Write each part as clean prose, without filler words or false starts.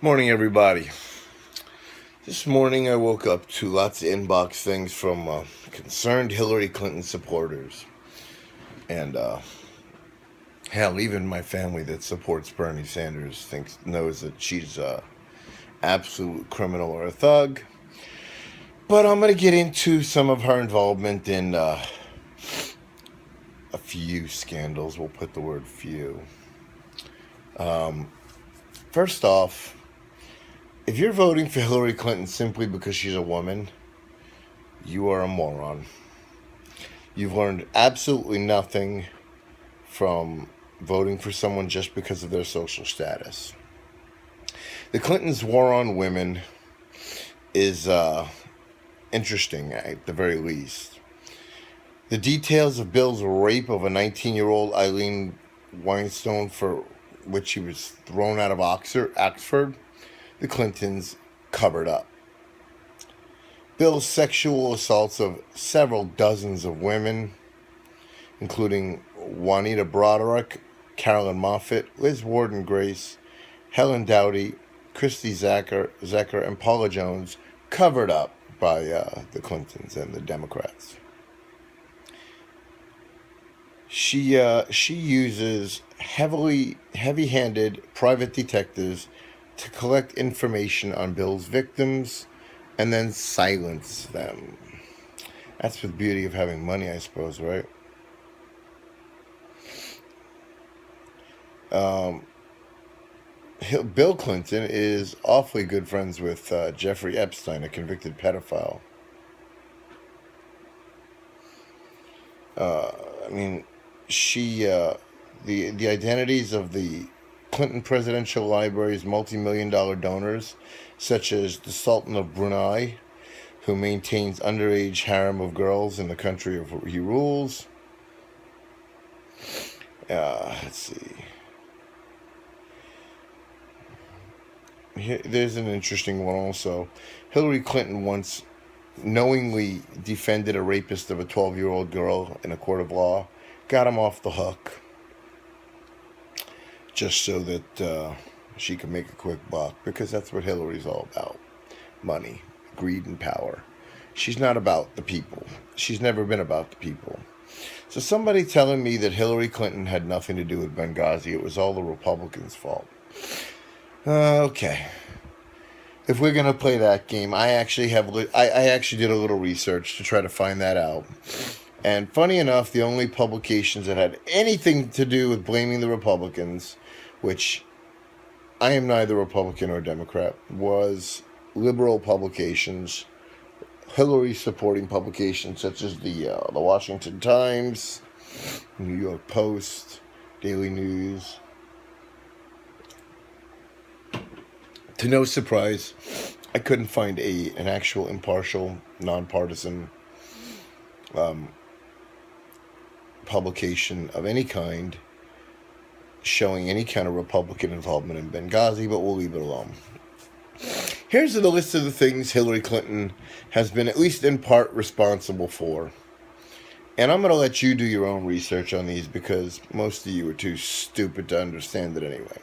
Morning, everybody. This morning I woke up to lots of inbox things from concerned Hillary Clinton supporters. And hell, even my family that supports Bernie Sanders knows that she's a absolute criminal or a thug. But I'm going to get into some of her involvement in a few scandals. We'll put the word few. First off, if you're voting for Hillary Clinton simply because she's a woman, you are a moron. You've learned absolutely nothing from voting for someone just because of their social status. The Clintons' war on women is interesting, at the very least. The details of Bill's rape of a 19-year-old Eileen Weinstein, for which she was thrown out of Oxford, the Clintons covered up. Bill's sexual assaults of several dozens of women, including Juanita Broderick, Carolyn Moffat, Liz Warden Grace, Helen Dowdy, Christy Zecker, and Paula Jones, covered up by the Clintons and the Democrats. She uses heavy-handed private detectives to collect information on Bill's victims and then silence them. That's the beauty of having money, I suppose, right? Bill Clinton is awfully good friends with Jeffrey Epstein, a convicted pedophile. I mean, the identities of the Clinton Presidential Library's multi-million-dollar donors, such as the Sultan of Brunei, who maintains underage harem of girls in the country of he rules. Let's see. There's an interesting one also. Hillary Clinton once knowingly defended a rapist of a 12-year-old girl in a court of law, got him off the hook, just so that she could make a quick buck, because that's what Hillary's all about. Money, greed, and power. She's not about the people. She's never been about the people. So somebody telling me that Hillary Clinton had nothing to do with Benghazi, it was all the Republicans' fault. Okay. If we're gonna play that game, I actually did a little research to try to find that out. And funny enough, the only publications that had anything to do with blaming the Republicans, which I am neither Republican or Democrat, was liberal publications, Hillary supporting publications such as the Washington Times, New York Post, Daily News. To no surprise, I couldn't find an actual impartial, nonpartisan publication of any kind showing any kind of Republican involvement in Benghazi, but we'll leave it alone. Here's the list of the things Hillary Clinton has been at least in part responsible for. And I'm going to let you do your own research on these because most of you are too stupid to understand it anyway.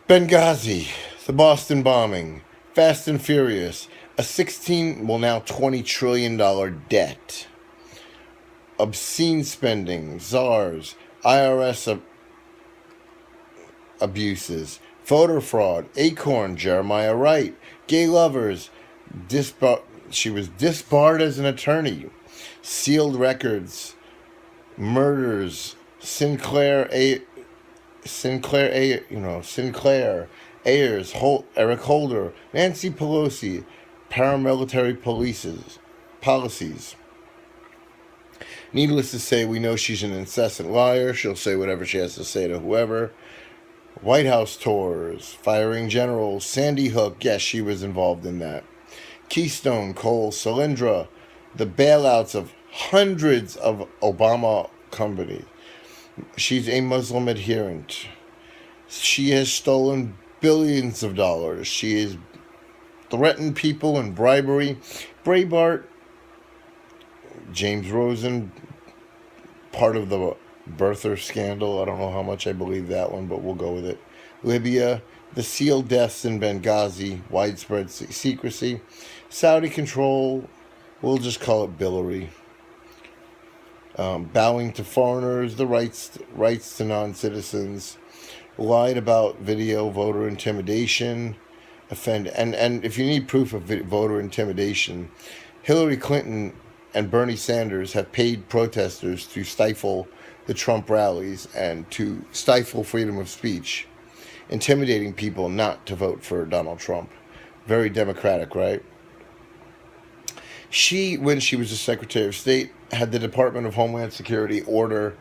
Benghazi, the Boston bombing, Fast and Furious, a now $20 trillion debt, obscene spending, czars, IRS abuses, voter fraud, Acorn, Jeremiah Wright, gay lovers, she was disbarred as an attorney, sealed records, murders, Sinclair, Ayers, Eric Holder, Nancy Pelosi, paramilitary policies. Needless to say, we know she's an incessant liar. She'll say whatever she has to say to whoever. White House tours, firing generals, Sandy Hook, yes, she was involved in that. Keystone, Coal, Solyndra, the bailouts of hundreds of Obama companies. She's a Muslim adherent. She has stolen billions of dollars. She has threatened people and bribery. Breitbart, James Rosen, part of the birther scandal. I don't know how much I believe that one, but we'll go with it. Libya, the SEAL deaths in Benghazi, widespread secrecy, Saudi control, we'll just call it Billary, bowing to foreigners, the rights to non-citizens, lied about video voter intimidation, and if you need proof of voter intimidation, Hillary Clinton and Bernie Sanders have paid protesters to stifle the Trump rallies and to stifle freedom of speech, intimidating people not to vote for Donald Trump. Very democratic, right? She, when she was the Secretary of State, had the Department of Homeland Security order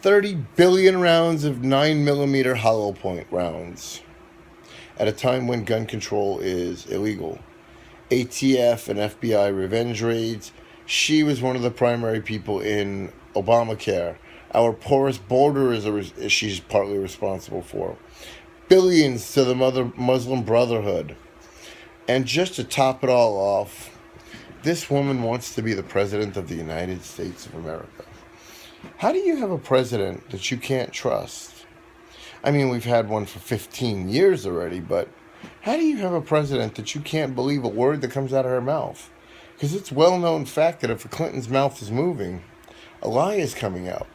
30 billion rounds of 9mm hollow point rounds at a time when gun control is illegal. ATF and FBI revenge raids. She was one of the primary people in Obamacare. Our porous border she's partly responsible for. Billions to the Muslim Brotherhood. And just to top it all off, this woman wants to be the president of the United States of America. How do you have a president that you can't trust? I mean, we've had one for 15 years already, but how do you have a president that you can't believe a word that comes out of her mouth? Because it's well-known fact that if a Clinton's mouth is moving, a lie is coming out.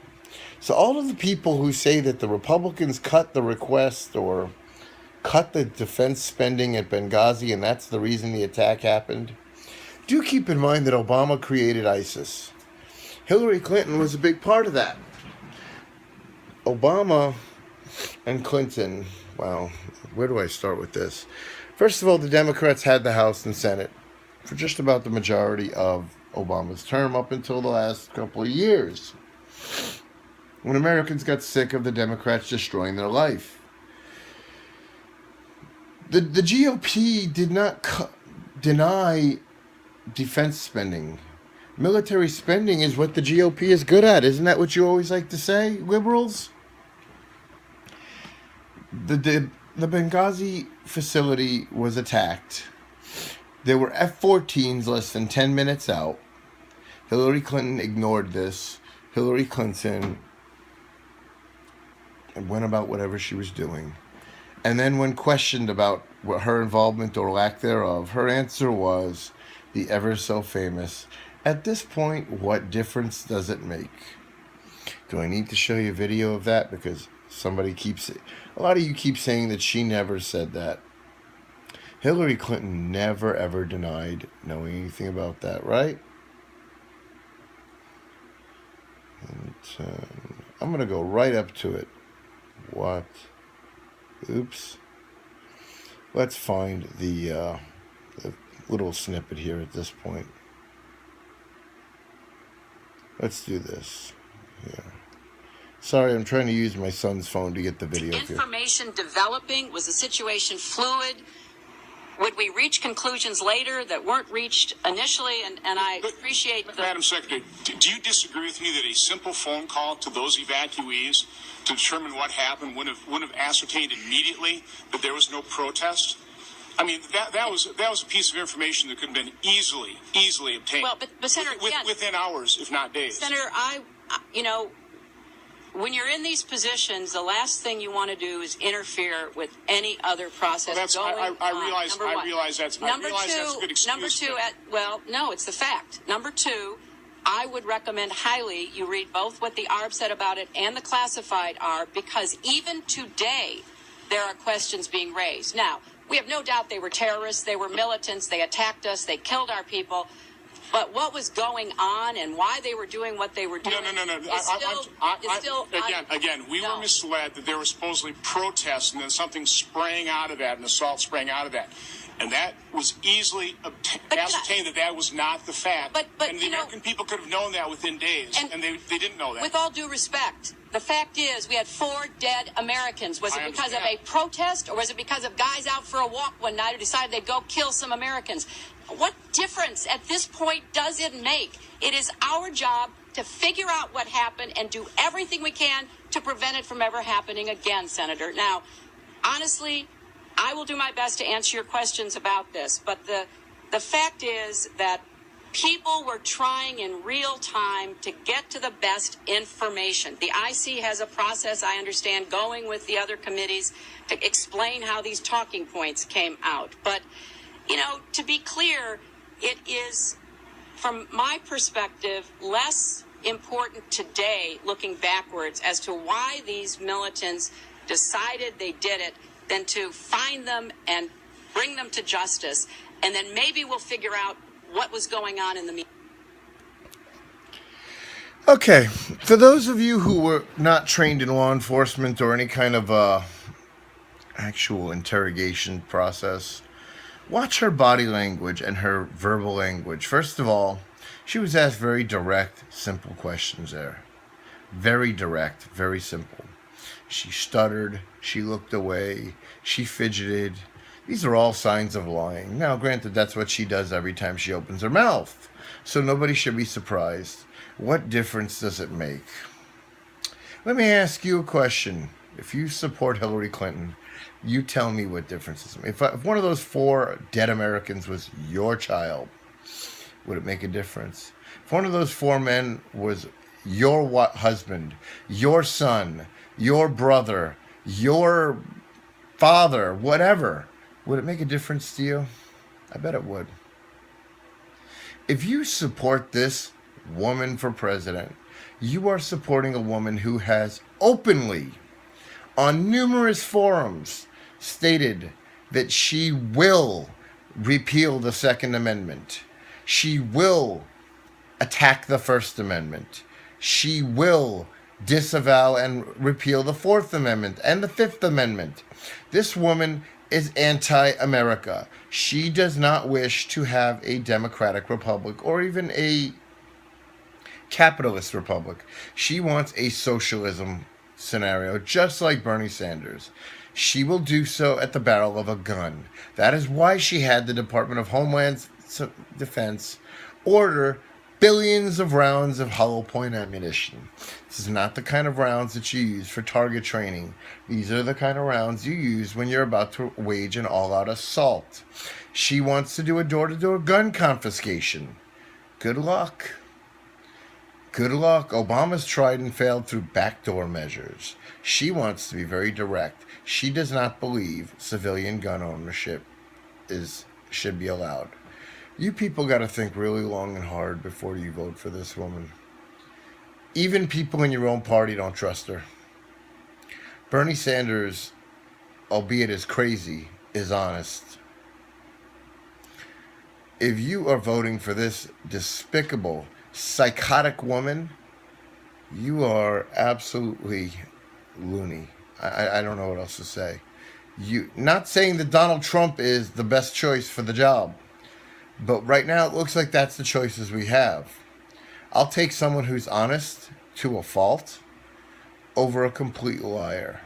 So all of the people who say that the Republicans cut the request or cut the defense spending at Benghazi and that's the reason the attack happened, do keep in mind that Obama created ISIS. Hillary Clinton was a big part of that. Obama and Clinton, well, where do I start with this? First of all, the Democrats had the House and Senate for just about the majority of Obama's term up until the last couple of years, when Americans got sick of the Democrats destroying their life. The GOP did not deny defense spending. Military spending is what the GOP is good at. Isn't that what you always like to say, liberals? The Benghazi facility was attacked. There were F-14s less than 10 minutes out. Hillary Clinton ignored this. Hillary Clinton went about whatever she was doing. And then when questioned about her involvement or lack thereof, her answer was the ever so famous, "At this point, what difference does it make?" Do I need to show you a video of that? Because a lot of you keep saying that she never said that. Hillary Clinton never ever denied knowing anything about that, right? And I'm going to go right up to it. What? Oops. Let's find the little snippet here at this point. Let's do this. Yeah. Sorry, I'm trying to use my son's phone to get the video. Information developing, was the situation fluid? Would we reach conclusions later that weren't reached initially? And I appreciate Madam Secretary, do you disagree with me that a simple phone call to those evacuees to determine what happened wouldn't have ascertained immediately that there was no protest? I mean, that was a piece of information that could have been easily obtained. Well, but Senator, within hours, if not days. Senator, when you're in these positions, the last thing you want to do is interfere with any other process going on. I realize that's a good excuse. Number two, no, it's the fact. Number two, I would recommend highly you read both what the ARB said about it and the classified ARB, because even today there are questions being raised. Now, we have no doubt they were terrorists, they were militants, they attacked us, they killed our people. But what was going on and why they were doing what they were doing? No. Again, we were misled that there were supposedly protests and then something sprang out of that, an assault sprang out of that. And that was easily ascertained that was not the fact. And the American people could have known that within days, and they didn't know that. With all due respect, the fact is we had 4 dead Americans. Was it because of a protest, or was it because of guys out for a walk one night who decided they'd go kill some Americans? What difference at this point does it make? It is our job to figure out what happened and do everything we can to prevent it from ever happening again, Senator. Now, honestly, I will do my best to answer your questions about this, but the fact is that People were trying in real time to get to the best information. The IC has a process, I understand, going with the other committees to explain how these talking points came out. But, to be clear, it is, from my perspective, less important today, looking backwards, as to why these militants decided they did it, than to find them and bring them to justice. And then maybe we'll figure out what was going on in the meeting. Okay, for those of you who were not trained in law enforcement or any kind of actual interrogation process, watch her body language and her verbal language. First of all, she was asked very direct, simple questions there. Very direct, very simple. She stuttered, she looked away, she fidgeted. These are all signs of lying. Now, granted, that's what she does every time she opens her mouth, so nobody should be surprised. What difference does it make? Let me ask you a question. If you support Hillary Clinton, you tell me what difference it makes. If one of those 4 dead Americans was your child, would it make a difference? If one of those 4 men was your husband, your son, your brother, your father, whatever, would it make a difference to you? I bet it would. If you support this woman for president, you are supporting a woman who has openly, on numerous forums, stated that she will repeal the Second Amendment. She will attack the First Amendment. She will disavow and repeal the Fourth Amendment and the Fifth Amendment. This woman is anti-America. She does not wish to have a democratic republic or even a capitalist republic. She wants a socialism scenario, just like Bernie Sanders. She will do so at the barrel of a gun. That is why she had the Department of Homeland Defense order billions of rounds of hollow point ammunition. This is not the kind of rounds that you use for target training. These are the kind of rounds you use when you're about to wage an all-out assault. She wants to do a door-to-door gun confiscation. Good luck. Good luck. Obama's tried and failed through backdoor measures. She wants to be very direct. She does not believe civilian gun ownership should be allowed. You people got to think really long and hard before you vote for this woman. Even people in your own party don't trust her. Bernie Sanders, albeit as crazy, is honest. If you are voting for this despicable, psychotic woman, you are absolutely loony. I don't know what else to say. Not saying that Donald Trump is the best choice for the job, but right now it looks like that's the choices we have. I'll take someone who's honest to a fault over a complete liar.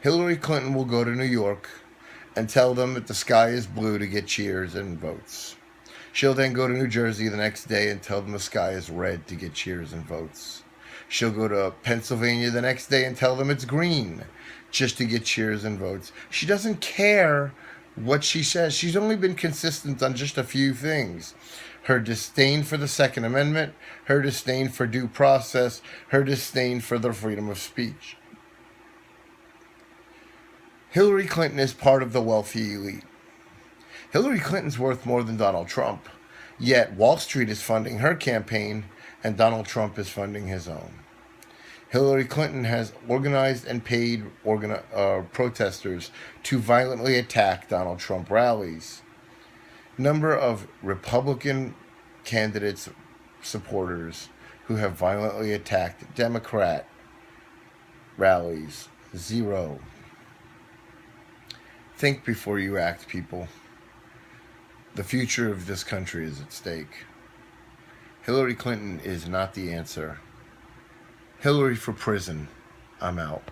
Hillary Clinton will go to New York and tell them that the sky is blue to get cheers and votes. She'll then go to New Jersey the next day and tell them the sky is red to get cheers and votes. She'll go to Pennsylvania the next day and tell them it's green just to get cheers and votes. She doesn't care what she says. She's only been consistent on just a few things. Her disdain for the Second Amendment, her disdain for due process, her disdain for the freedom of speech. Hillary Clinton is part of the wealthy elite. Hillary Clinton's worth more than Donald Trump, yet Wall Street is funding her campaign and Donald Trump is funding his own. Hillary Clinton has organized and paid protesters to violently attack Donald Trump rallies. Number of Republican candidates, supporters who have violently attacked Democrat rallies, 0. Think before you act, people. The future of this country is at stake. Hillary Clinton is not the answer. Hillary for prison. I'm out.